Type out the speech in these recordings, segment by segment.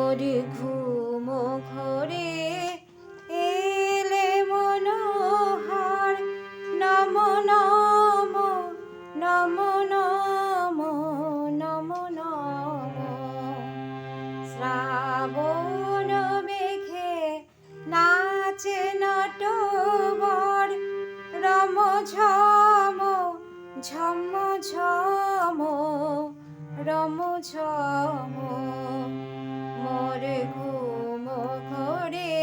মোর ঘুম ঘরে এলে মনোহর, নম নম নম নম নম নম। শ্রাবণ মেঘে নাচে নটবর, রম ঝম ঝম ঝম রম ঝম। মোর ঘুম ঘরে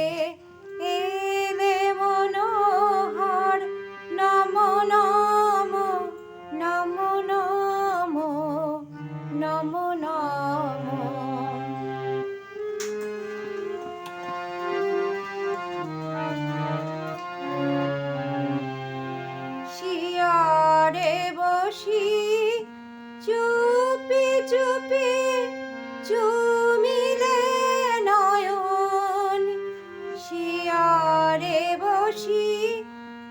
এলে মনোহর, নম নম নম নম নম নম। শিয়রে বসি চুপি চুপি চুমিলে নয়ন, শিয়রে বসি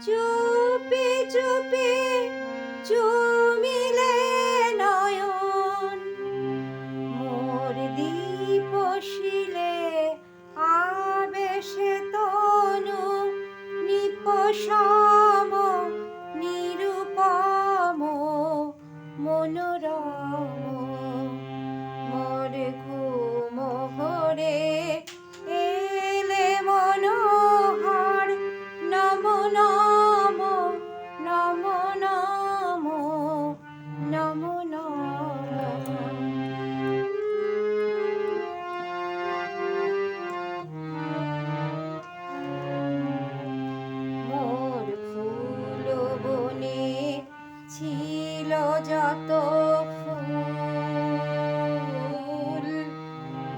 চুপি চুপি চুমিলে নয়ন। মোর দীপশিলে আবেশে তনু, নিপসম নিরুপম মনোরম। মোর ঘুম ঘরে এলে মনোহর, নম নম নম নম নম নম। মোর ফুল বনে ছিল যত ফুল,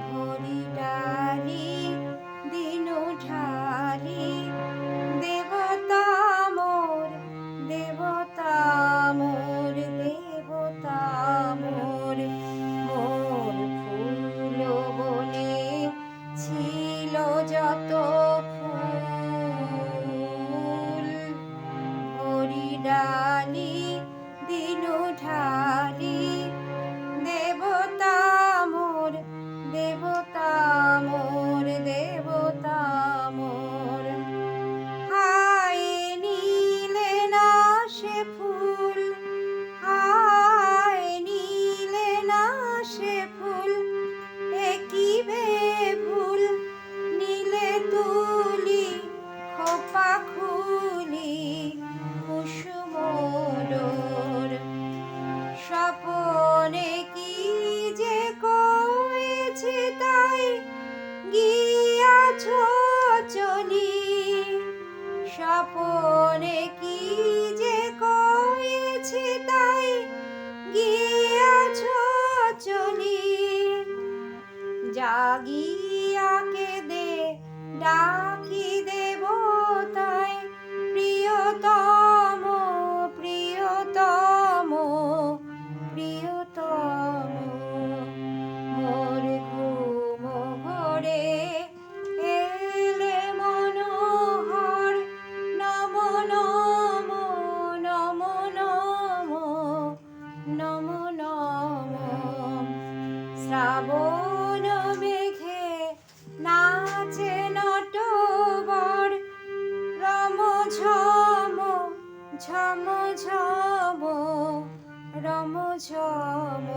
ভরি ডালি দিনু ঢালি দেবতা মোর, দেবতা মোর, দেবতা মোর। মোর ফুল বনে ছিল যত ফুল, ভরি ডালি দিনু ঢালি দেবতা মোর, দেবতা মোর, দেবতা মোর। হায় নীলে না সে ফুল, হায় নীলে না সে ফুল, একই বে ভুল নীলে তুলি খোপা খুলি কুসুম ডোর। স্বপনে কি যে করেছি তাই গিয়াছ চলি, স্বপনে কি যে করেছি তাই গিয়াছ চলি। জাগিয়া কেঁদে ডাকি দেবতায়, প্রিয়তম প্রিয়তম প্রিয়তম। মোর ঘুম ঘরে এলে মনোহর, নম নম নম নম নম নম। শ্রাবণ মেঘে নাচে নটবর, রম ঝম ঝম ঝম রম ঝম।